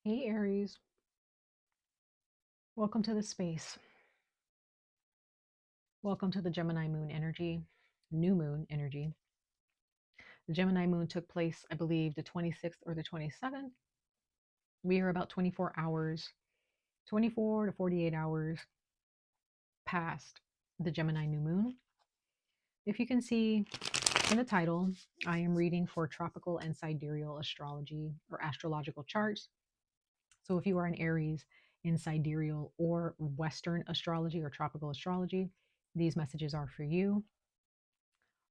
Hey Aries, welcome to the space. Welcome to the Gemini moon energy, new moon energy. The Gemini moon took place, I believe, the 26th or the 27th. We are about 24 hours, 24 to 48 hours past the Gemini new moon. If you can see in the title, I am reading for tropical and sidereal astrology or astrological charts. So if you are an Aries in sidereal or Western astrology or tropical astrology, these messages are for you.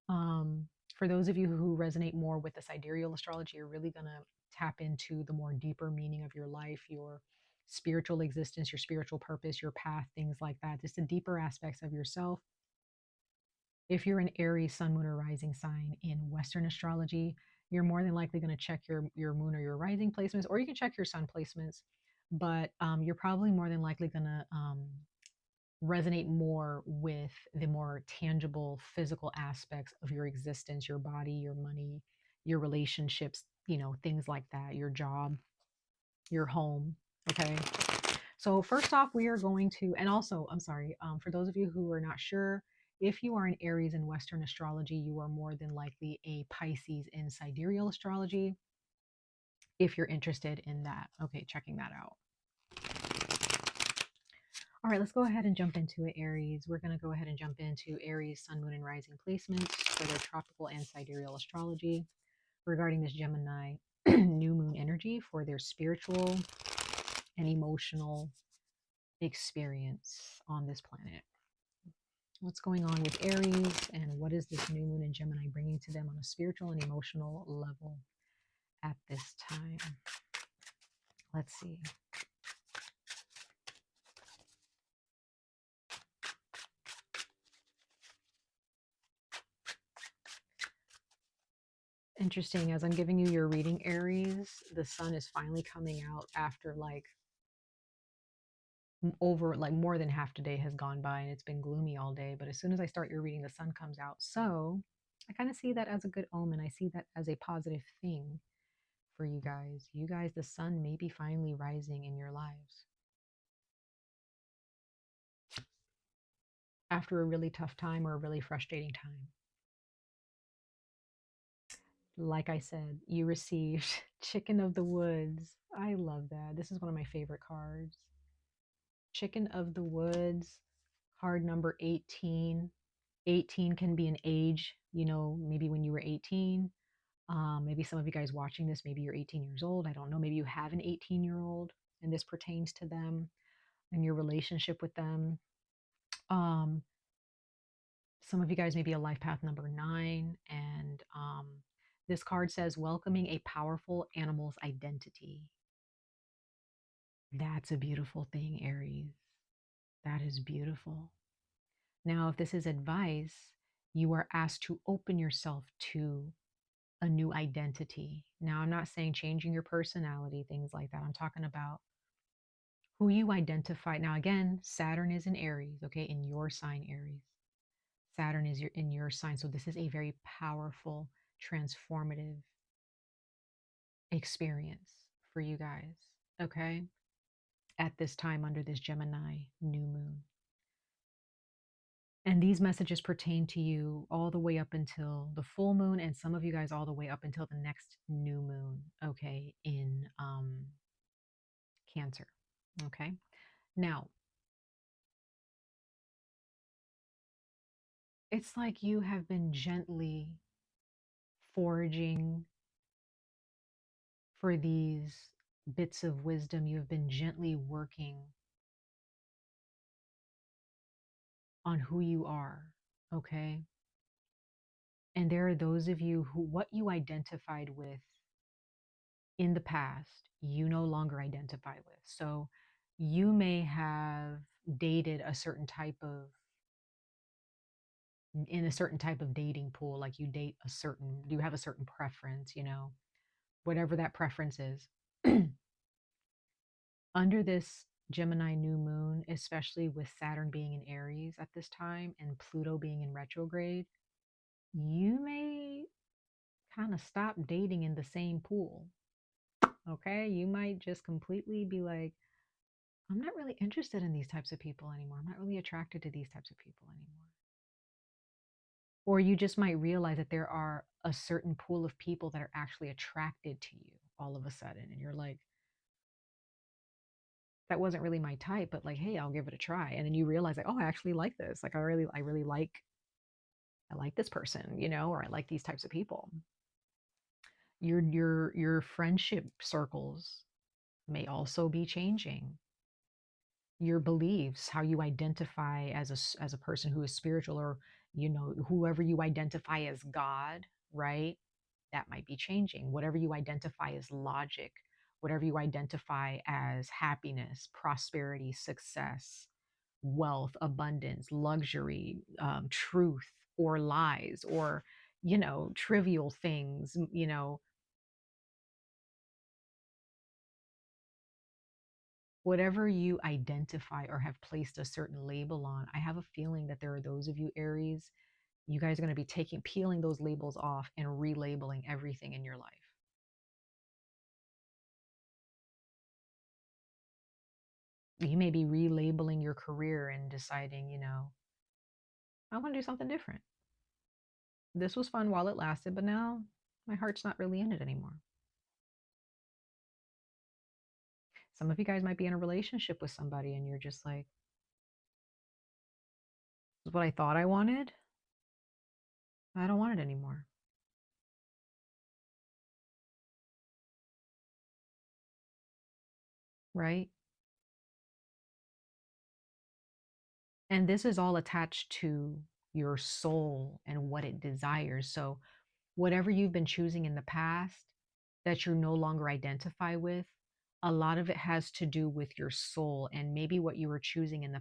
For those of you who resonate more with the sidereal astrology, you're really going to tap into the more deeper meaning of your life, your spiritual existence, your spiritual purpose, your path, things like that, just the deeper aspects of yourself. If you're an Aries sun, moon, or rising sign in Western astrology, you're more than likely going to check your moon or your rising placements, or you can check your sun placements, but you're probably more than likely going to resonate more with the more tangible physical aspects of your existence, your body, your money, your relationships, things like that, your job, your home. Okay. So first off, we are going to, and also, I'm sorry, for those of you who are not sure, if you are an Aries in Western astrology, you are more than likely a Pisces in sidereal astrology, if you're interested in that. Okay, checking that out. All right, let's go ahead and jump into it, Aries. We're going to go ahead and jump into Aries, sun, moon, and rising placements for their tropical and sidereal astrology regarding this Gemini new moon energy for their spiritual and emotional experience on this planet. What's going on with Aries, and what is this new moon in Gemini bringing to them on a spiritual and emotional level at this time? Let's see. Interesting. As I'm giving you your reading, Aries, the sun is finally coming out after like more than half the day has gone by and it's been gloomy all day. But as soon as I start your reading, the sun comes out. So I kind of see that as a good omen. I see that as a positive thing for you guys. You guys, the sun may be finally rising in your lives after a really tough time or a really frustrating time. Like I said, you received Chicken of the Woods. I love that. This is one of my favorite cards. Chicken of the Woods, card number 18. 18 can be an age, maybe when you were 18. Maybe some of you guys watching this, maybe you're 18 years old. I don't know. Maybe you have an 18-year-old and this pertains to them and your relationship with them. Um, some of you guys may be a life path number 9. And this card says, welcoming a powerful animal's identity. That's a beautiful thing, Aries. That is beautiful. Now, if this is advice, you are asked to open yourself to a new identity. Now, I'm not saying changing your personality, things like that. I'm talking about who you identify. Now, again, Saturn is in Aries, okay, in your sign, Aries. Saturn is in your sign. So this is a very powerful, transformative experience for you guys, okay, at this time under this Gemini new moon. And these messages pertain to you all the way up until the full moon, and some of you guys all the way up until the next new moon, okay, in Cancer. Okay. Now, it's like you have been gently foraging for these bits of wisdom. You have been gently working on who you are, okay? And there are those of you who what you identified with in the past, you no longer identify with. So you may have dated a certain type of in a certain type of dating pool, like you have a certain preference, whatever that preference is. Under this Gemini new moon, especially with Saturn being in Aries at this time and Pluto being in retrograde, you may kind of stop dating in the same pool. Okay. You might just completely be like, I'm not really interested in these types of people anymore. I'm not really attracted to these types of people anymore. Or you just might realize that there are a certain pool of people that are actually attracted to you all of a sudden. And you're like, that wasn't really my type, but like, hey, I'll give it a try. And then you realize like, oh, I actually like this. Like I really like this person, or I like these types of people. Your friendship circles may also be changing. Your beliefs, how you identify as a person who is spiritual, or whoever you identify as God, right? That might be changing. Whatever you identify as logic, whatever you identify as happiness, prosperity, success, wealth, abundance, luxury, truth, or lies, or trivial things, whatever you identify or have placed a certain label on. I have a feeling that there are those of you, Aries, you guys are going to be peeling those labels off and relabeling everything in your life. You may be relabeling your career and deciding, I want to do something different. This was fun while it lasted, but now my heart's not really in it anymore. Some of you guys might be in a relationship with somebody and you're just like, this is what I thought I wanted. I don't want it anymore. Right? And this is all attached to your soul and what it desires. So, whatever you've been choosing in the past that you no longer identify with, a lot of it has to do with your soul. And maybe what you were choosing in the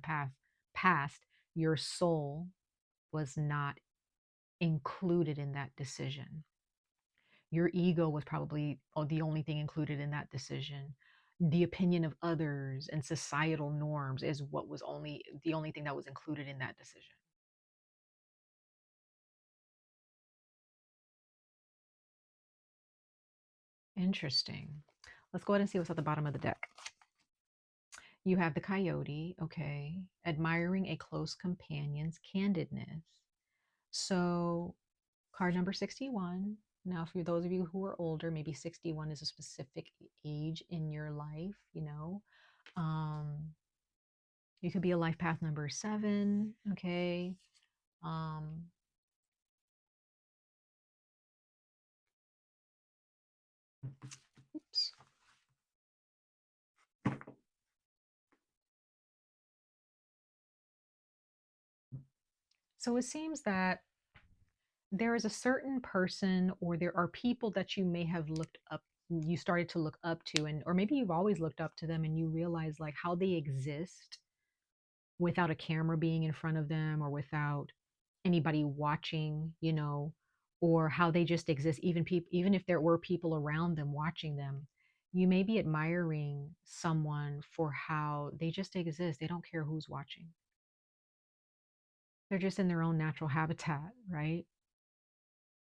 past, your soul was not included in that decision. Your ego was probably the only thing included in that decision. The opinion of others and societal norms is what was the only thing that was included in that decision. Interesting. Let's go ahead and see what's at the bottom of the deck. You have the coyote, okay, admiring a close companion's candidness. So, card number 61. Now, for those of you who are older, maybe 61 is a specific age in your life, Um, you could be a life path number 7, okay? Um, oops. So it seems that there is a certain person, or there are people that you may have you started to look up to, and or maybe you've always looked up to them, and you realize like how they exist without a camera being in front of them, or without anybody watching, or how they just exist, even if there were people around them watching them. You may be admiring someone for how they just exist. They don't care who's watching. They're just in their own natural habitat, right?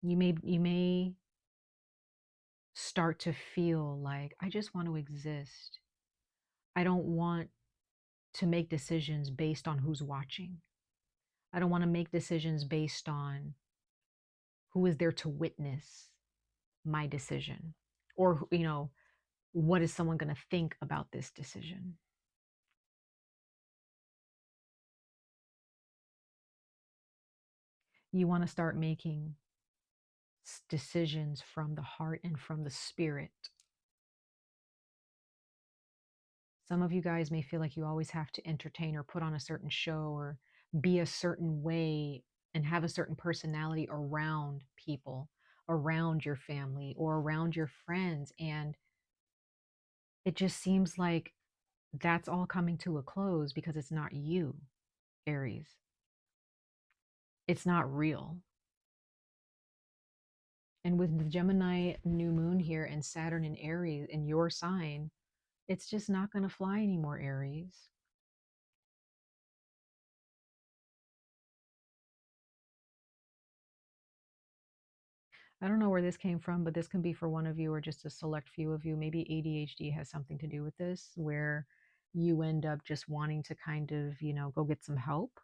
You may start to feel like, I just want to exist. I don't want to make decisions based on who's watching. I don't want to make decisions based on who is there to witness my decision, or what is someone going to think about this decision. You want to start making decisions from the heart and from the spirit. Some of you guys may feel like you always have to entertain or put on a certain show or be a certain way and have a certain personality around people, around your family, or around your friends. And it just seems like that's all coming to a close because it's not you, Aries. It's not real. And with the Gemini new moon here and Saturn in Aries in your sign, it's just not going to fly anymore, Aries. I don't know where this came from, but this can be for one of you or just a select few of you. Maybe ADHD has something to do with this, where you end up just wanting to kind of, go get some help,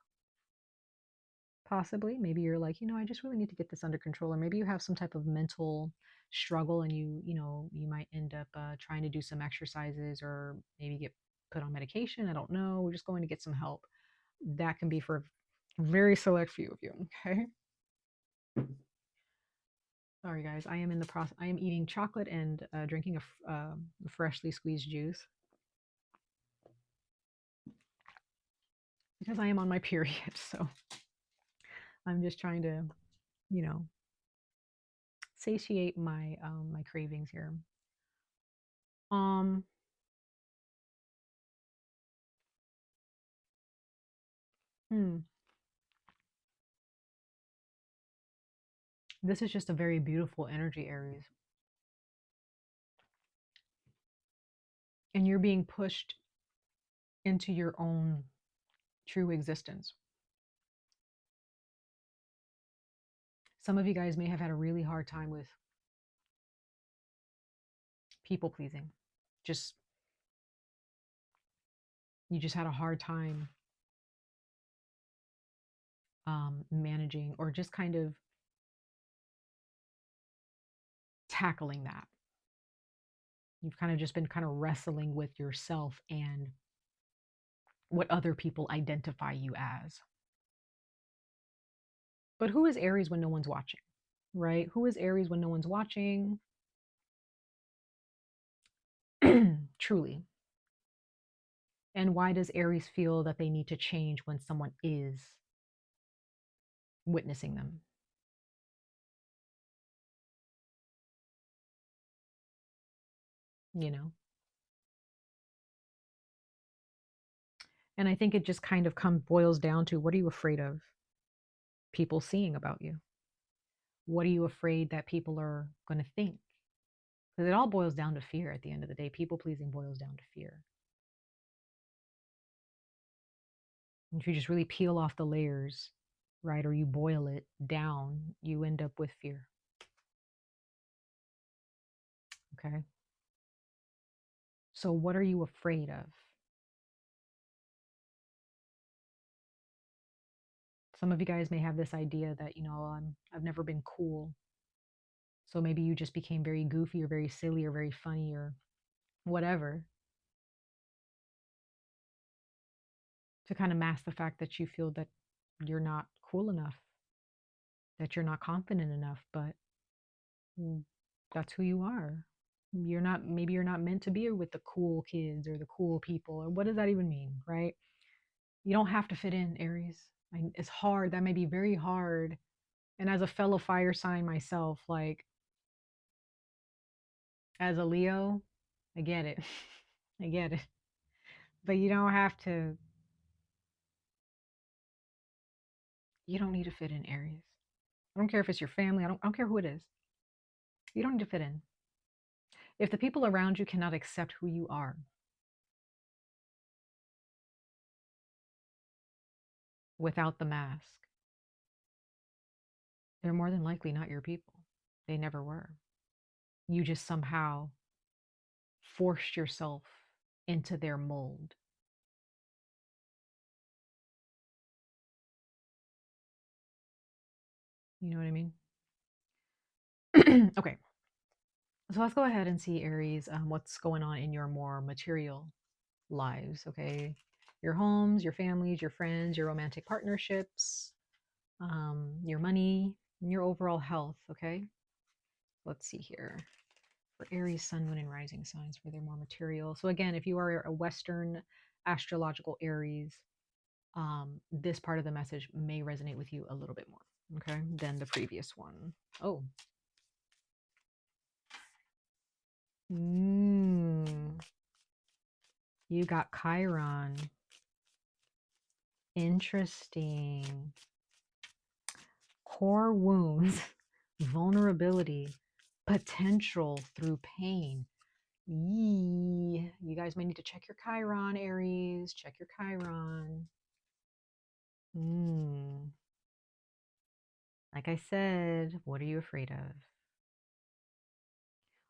possibly. Maybe you're like, I just really need to get this under control. Or maybe you have some type of mental struggle and you might end up trying to do some exercises or maybe get put on medication. I don't know. We're just going to get some help. That can be for a very select few of you. Okay. Sorry, guys. I am in the process. I am eating chocolate and drinking a freshly squeezed juice because I am on my period. So I'm just trying to, you know, satiate my cravings here. Um, hmm. This is just a very beautiful energy, Aries, and you're being pushed into your own true existence. Some of you guys may have had a really hard time with people pleasing. Just you just had a hard time managing or just kind of tackling that. You've kind of just been kind of wrestling with yourself and what other people identify you as. But who is Aries when no one's watching, right? Who is Aries when no one's watching? Truly. And why does Aries feel that they need to change when someone is witnessing them? You know? And I think it just kind of boils down to, what are you afraid of people seeing about you? What are you afraid that people are going to think? Because it all boils down to fear at the end of the day. People pleasing boils down to fear. If you just really peel off the layers, right, or you boil it down, you end up with fear. Okay. So, what are you afraid of? Some of you guys may have this idea that, I've never been cool. So maybe you just became very goofy or very silly or very funny or whatever to kind of mask the fact that you feel that you're not cool enough, that you're not confident enough, but mm, that's who you are. Maybe you're not meant to be with the cool kids or the cool people. Or what does that even mean, right? You don't have to fit in, Aries. It's hard. That may be very hard. And as a fellow fire sign myself, like as a Leo, I get it. I get it. But you don't need to fit in, Aries. I don't care if it's your family. I don't care who it is. You don't need to fit in. If the people around you cannot accept who you are without the mask, they're more than likely not your people. They never were. You just somehow forced yourself into their mold. You know what I mean? Okay. So let's go ahead and see, Aries, what's going on in your more material lives, okay? Your homes, your families, your friends, your romantic partnerships, your money, and your overall health, okay? Let's see here. For Aries, Sun, Moon, and Rising signs for their more material. So again, if you are a Western astrological Aries, this part of the message may resonate with you a little bit more, okay, than the previous one. Oh. You got Chiron. Interesting. Core wounds, vulnerability, potential through pain. Yee. You guys may need to check your Chiron, Aries. Check your Chiron. Like I said, what are you afraid of?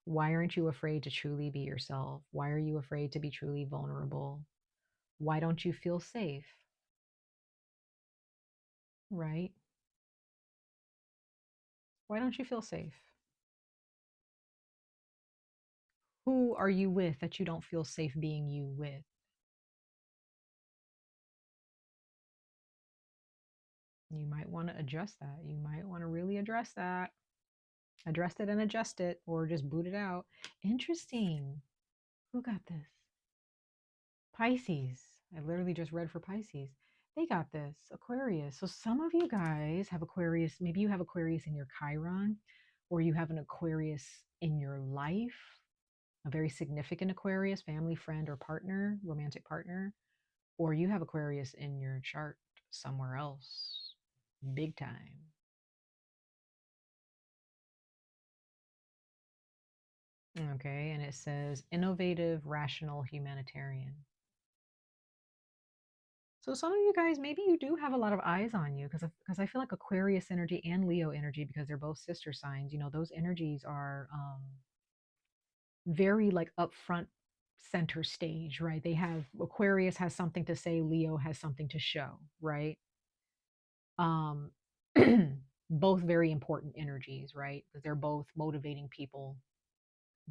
Why aren't you afraid to truly be yourself? Why are you afraid to be truly vulnerable? Why don't you feel safe? Right? Why don't you feel safe? Who are you with that you don't feel safe being you with? You might want to address that. You might want to really address that. Address it and adjust it, or just boot it out. Interesting. Who got this? Pisces. I literally just read for Pisces. They got this. Aquarius. So some of you guys have Aquarius. Maybe you have Aquarius in your Chiron, or you have an Aquarius in your life, a very significant Aquarius, family, friend, or partner, romantic partner, or you have Aquarius in your chart somewhere else, big time. Okay, and it says innovative, rational, humanitarian. So some of you guys, maybe you do have a lot of eyes on you because I feel like Aquarius energy and Leo energy, because they're both sister signs, those energies are very like upfront, center stage, right? They have Aquarius has something to say, Leo has something to show, right? Um both very important energies, right? Because they're both motivating people.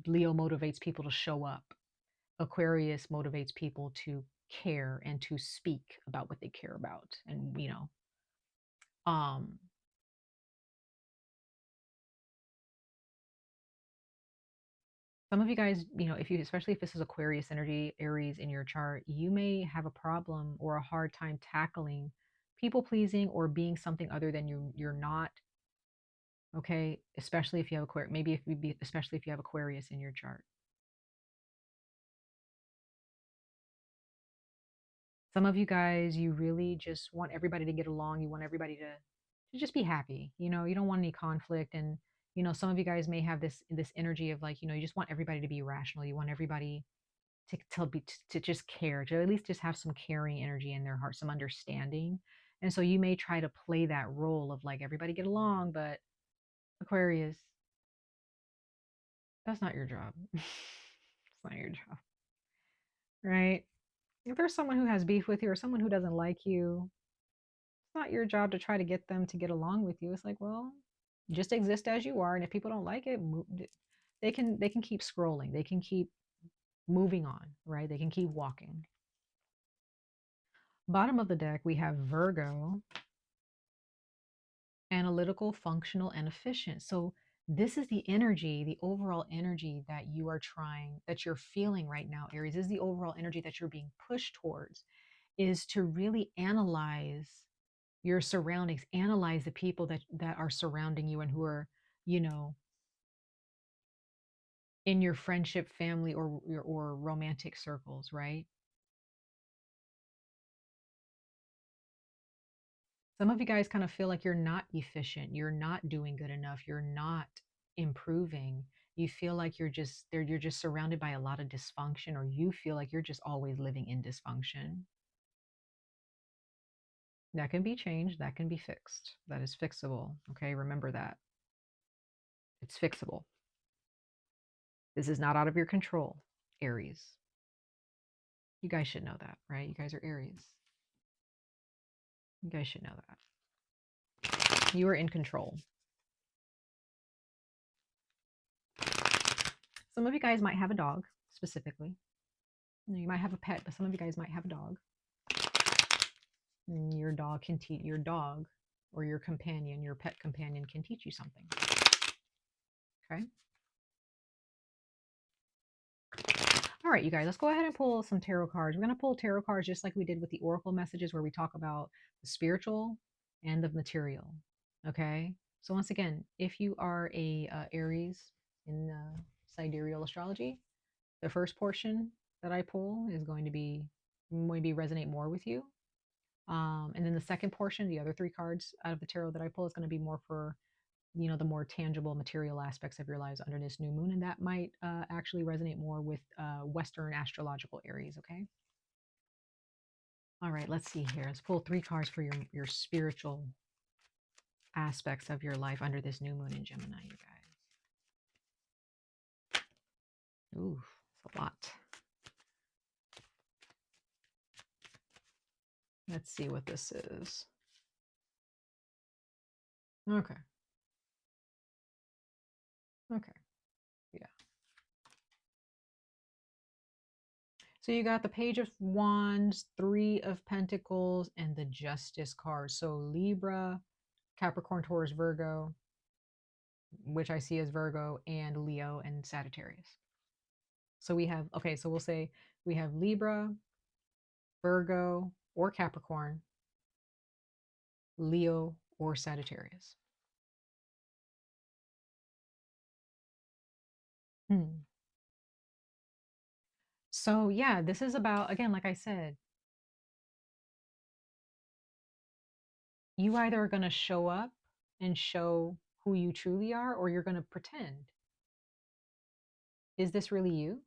Leo motivates people to show up. Aquarius motivates people to care and to speak about what they care about. And um some of you guys, if you, especially if this is Aquarius energy, Aries in your chart, you may have a problem or a hard time tackling people pleasing or being something other than you're not. Okay, especially if you have Aquarius, maybe if you be, especially if you have Aquarius in your chart. Some of you guys, you really just want everybody to get along. You want everybody to just be happy. You don't want any conflict. And some of you guys may have this energy of like, you just want everybody to be rational. You want everybody to just care, to at least just have some caring energy in their heart, some understanding. And so you may try to play that role of like everybody get along, but Aquarius, that's not your job. It's not your job, right? If there's someone who has beef with you or someone who doesn't like you, it's not your job to try to get them to get along with you. It's like, well, just exist as you are, and if people don't like it, they can keep scrolling. They can keep moving on, right? They can keep walking. Bottom of the deck, we have Virgo, analytical, functional, and efficient. So this is the energy, the overall energy that that you're feeling right now, Aries. This is the overall energy that you're being pushed towards, is to really analyze your surroundings, analyze the people that are surrounding you and who are, you know, in your friendship, family, or romantic circles, right? Some of you guys kind of feel like you're not efficient, you're not doing good enough, you're not improving. You feel like you're just surrounded by a lot of dysfunction, or you feel like you're just always living in dysfunction. That can be changed, that can be fixed. That is fixable. Okay, remember that. It's fixable. This is not out of your control, Aries. You guys should know that, right? You guys are Aries. You guys should know that. You are in control. Some of you guys might have a dog, specifically. You might have a pet, but some of you guys might have a dog. And your dog can teach your dog, or your companion, your pet companion can teach you something. Okay. All right, you guys, let's go ahead and pull some tarot cards. We're going to pull tarot cards just like we did with the oracle messages, where we talk about the spiritual and the material. Okay. So once again, if you are a Aries in sidereal astrology, the first portion that I pull is going to be maybe resonate more with you. And then the second portion, the other three cards out of the tarot that I pull, is going to be more for, the more tangible material aspects of your lives under this new moon. And that might actually resonate more with Western astrological Aries. Okay. All right, let's see here. Let's pull three cards for your spiritual aspects of your life under this new moon in Gemini, you guys. Ooh, it's a lot. Let's see what this is. Okay. Okay. Yeah. So you got the Page of Wands, Three of Pentacles, and the Justice card. So Libra, Capricorn, Taurus, Virgo, which I see as Virgo, and Leo and Sagittarius. So we have, okay, so we'll say we have Libra, Virgo, or Capricorn, Leo, or Sagittarius. Hmm. So yeah, this is about, again, like I said, you either are going to show up and show who you truly are, or you're going to pretend. Is this really you?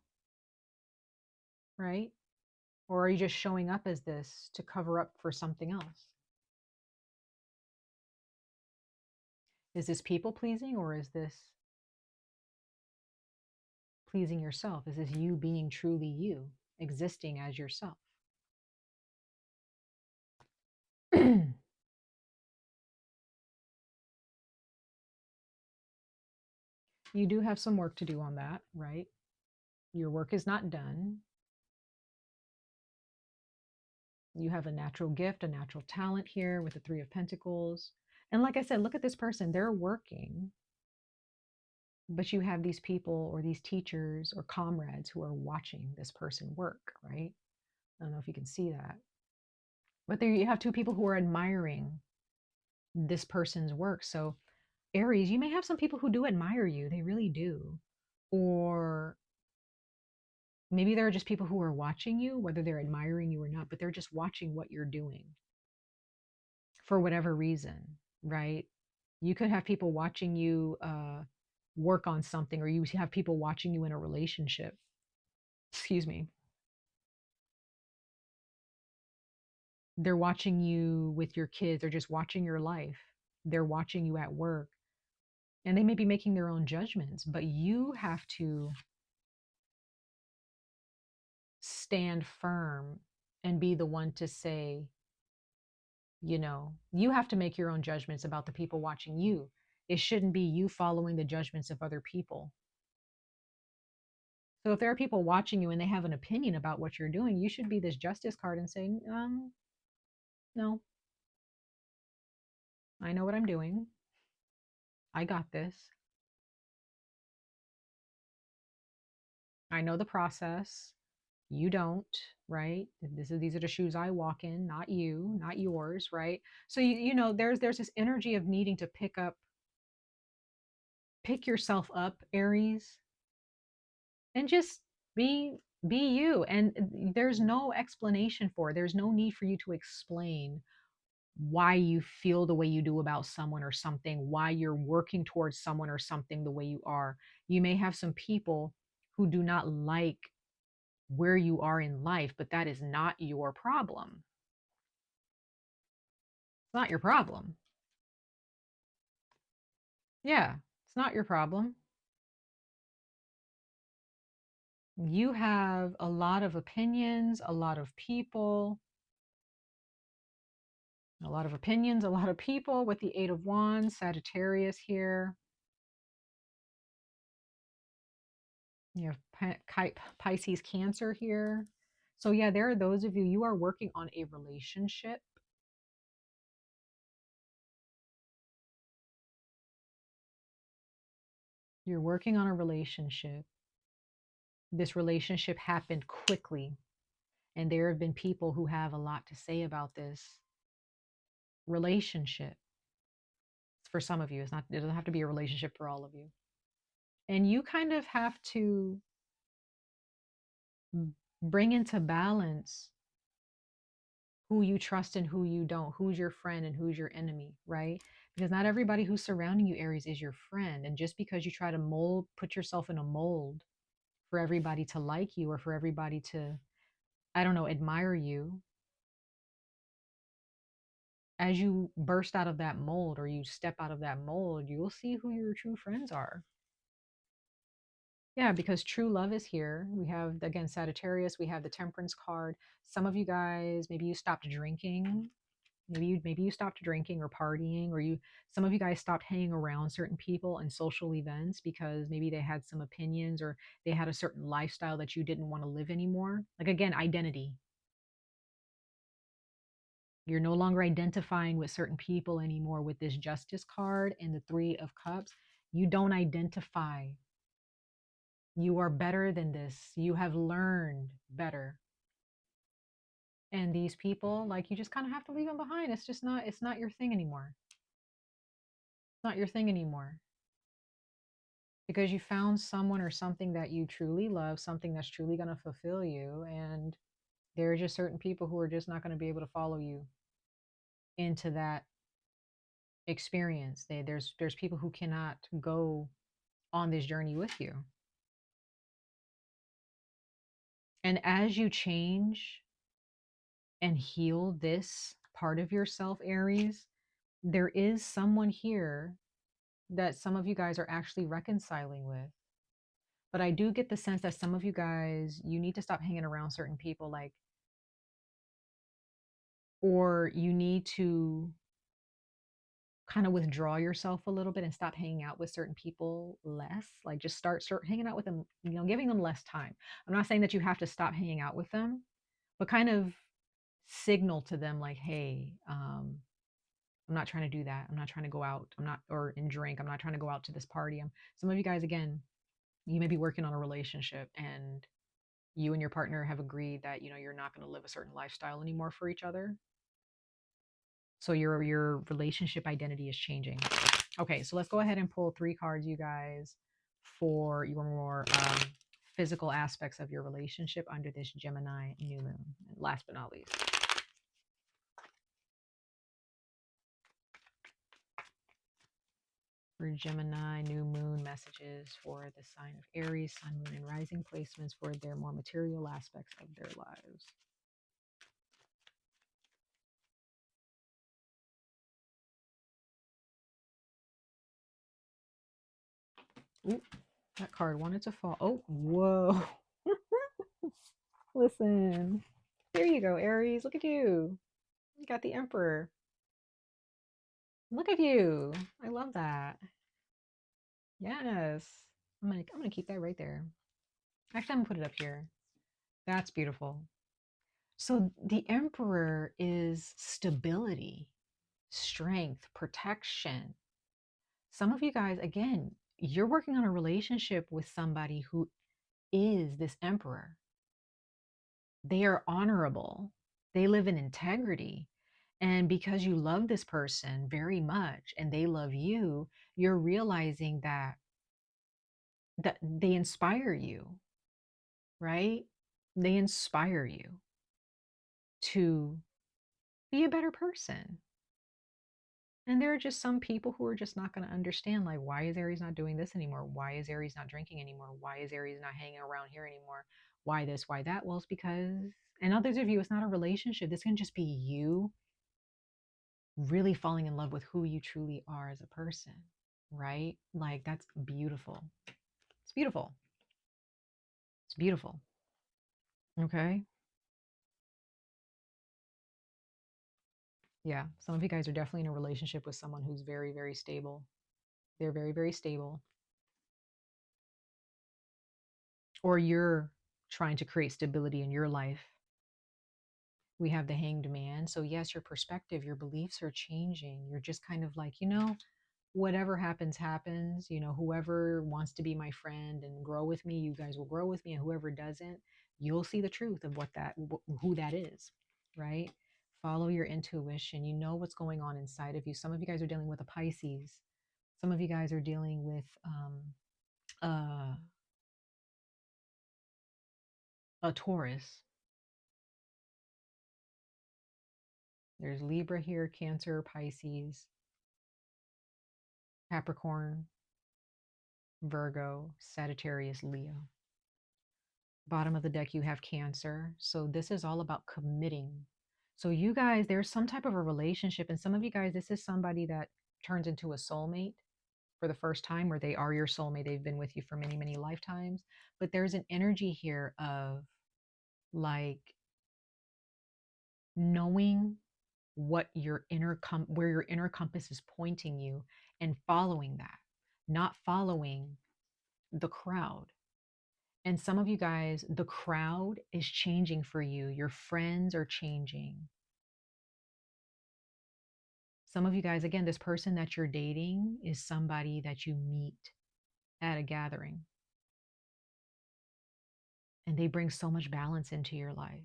Right? Or are you just showing up as this to cover up for something else? Is this people pleasing, or is this pleasing yourself? Is this you being truly you, existing as yourself? You do have some work to do on that, right? Your work is not done. You have a natural gift, a natural talent here with the Three of Pentacles. And like I said, look at this person. They're working, but you have these people or these teachers or comrades who are watching this person work, right? I don't know if you can see that. But there you have two people who are admiring this person's work. So, Aries, you may have some people who do admire you. They really do. Or maybe there are just people who are watching you, whether they're admiring you or not, but they're just watching what you're doing for whatever reason, right? You could have people watching you work on something, or you have people watching you in a relationship. Excuse me. They're watching you with your kids. They're just watching your life. They're watching you at work. And they may be making their own judgments, but you have to stand firm and be the one to say, you have to make your own judgments about the people watching you. It shouldn't be you following the judgments of other people. So if there are people watching you and they have an opinion about what you're doing, you should be this justice card and say, no, I know what I'm doing. I got this. I know the process. You don't, right? These are the shoes I walk in, not you, not yours, right? So there's this energy of needing to pick yourself up, Aries, and just be be you. And there's no explanation for it. There's no need for you to explain why you feel the way you do about someone or something, why you're working towards someone or something the way you are. You may have some people who do not like where you are in life, but that is not your problem. It's not your problem. Yeah, it's not your problem. You have a lot of opinions, a lot of people, a lot of opinions, a lot of people with the Eight of Wands, Sagittarius here. You have Pisces, Cancer here. So yeah, there are those of you, you are working on a relationship. You're working on a relationship. This relationship happened quickly. And there have been people who have a lot to say about this relationship. For some of you, it doesn't have to be a relationship for all of you. And you kind of have to bring into balance who you trust and who you don't, who's your friend and who's your enemy, right? Because not everybody who's surrounding you, Aries, is your friend. And just because you try to put yourself in a mold for everybody to like you or for everybody to, I don't know, admire you, as you burst out of that mold or you step out of that mold, you will see who your true friends are. Yeah, because true love is here. We have, again, Sagittarius, we have the Temperance card. Some of you guys, maybe you stopped drinking. Maybe you stopped drinking or partying, or some of you guys stopped hanging around certain people and social events because maybe they had some opinions or they had a certain lifestyle that you didn't want to live anymore. Like, again, identity. You're no longer identifying with certain people anymore with this Justice card and the Three of Cups. You don't identify. You are better than this. You have learned better. And these people, like, you just kind of have to leave them behind. It's not your thing anymore. It's not your thing anymore. Because you found someone or something that you truly love, something that's truly going to fulfill you. And there are just certain people who are just not going to be able to follow you into that experience. There's people who cannot go on this journey with you. And as you change and heal this part of yourself, Aries, there is someone here that some of you guys are actually reconciling with. But I do get the sense that some of you guys, you need to stop hanging around certain people, like, or you need to kind of withdraw yourself a little bit and stop hanging out with certain people less. Like, just start hanging out with them, giving them less time. I'm not saying that you have to stop hanging out with them, but kind of signal to them like, hey, I'm not trying to do that. I'm not trying to go out. I'm not, or and drink. I'm not trying to go out to this party. Some of you guys, again, you may be working on a relationship and you and your partner have agreed that, you're not going to live a certain lifestyle anymore for each other. So your relationship identity is changing. Okay, so let's go ahead and pull 3 cards, you guys, for your more physical aspects of your relationship under this Gemini new moon. And last but not least, for Gemini new moon messages for the sign of Aries, sun, moon, and rising placements for their more material aspects of their lives. Ooh, that card wanted to fall. Oh, whoa. Listen, there you go, Aries. Look at you. You got the Emperor. Look at you. I love that. Yes. I'm gonna keep that right there. Actually, I'm gonna put it up here. That's beautiful. So the Emperor is stability, strength, protection. Some of you guys, again, you're working on a relationship with somebody who is this Emperor. They are honorable. They live in integrity. And because you love this person very much and they love you, you're realizing that they inspire you, right? They inspire you to be a better person. And there are just some people who are just not going to understand, like, why is Aries not doing this anymore? Why is Aries not drinking anymore? Why is Aries not hanging around here anymore? Why this? Why that? Well, it's because, and others of you, it's not a relationship. This can just be you really falling in love with who you truly are as a person, right? Like, that's beautiful. It's beautiful. It's beautiful. Okay. Yeah. Some of you guys are definitely in a relationship with someone who's very, very stable. They're very, very stable. Or you're trying to create stability in your life. We have the Hanged Man. So, yes, your perspective, your beliefs are changing. You're just kind of like, whatever happens, happens. Whoever wants to be my friend and grow with me, you guys will grow with me. And whoever doesn't, you'll see the truth of who that is, right? Follow your intuition. You know what's going on inside of you. Some of you guys are dealing with a Pisces. Some of you guys are dealing with uh, a Taurus. There's Libra here, Cancer, Pisces, Capricorn, Virgo, Sagittarius, Leo. Bottom of the deck, you have Cancer. So this is all about committing. So you guys, there's some type of a relationship, and some of you guys, this is somebody that turns into a soulmate. for the first time, or they are your soulmate. They've been with you for many, many lifetimes. But there's an energy here of like knowing what your where your inner compass is pointing you and following that, not following the crowd. And some of you guys, the crowd is changing for you. Your friends are changing. Some of you guys, again, this person that you're dating is somebody that you meet at a gathering, and they bring so much balance into your life.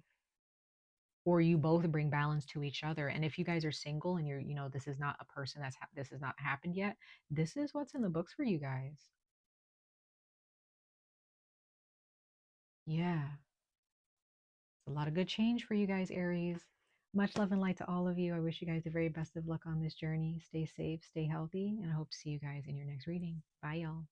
Or you both bring balance to each other. And if you guys are single and you're, this is not a person this has not happened yet, this is what's in the books for you guys. Yeah. It's a lot of good change for you guys, Aries. Much love and light to all of you. I wish you guys the very best of luck on this journey. Stay safe, stay healthy, and I hope to see you guys in your next reading. Bye, y'all.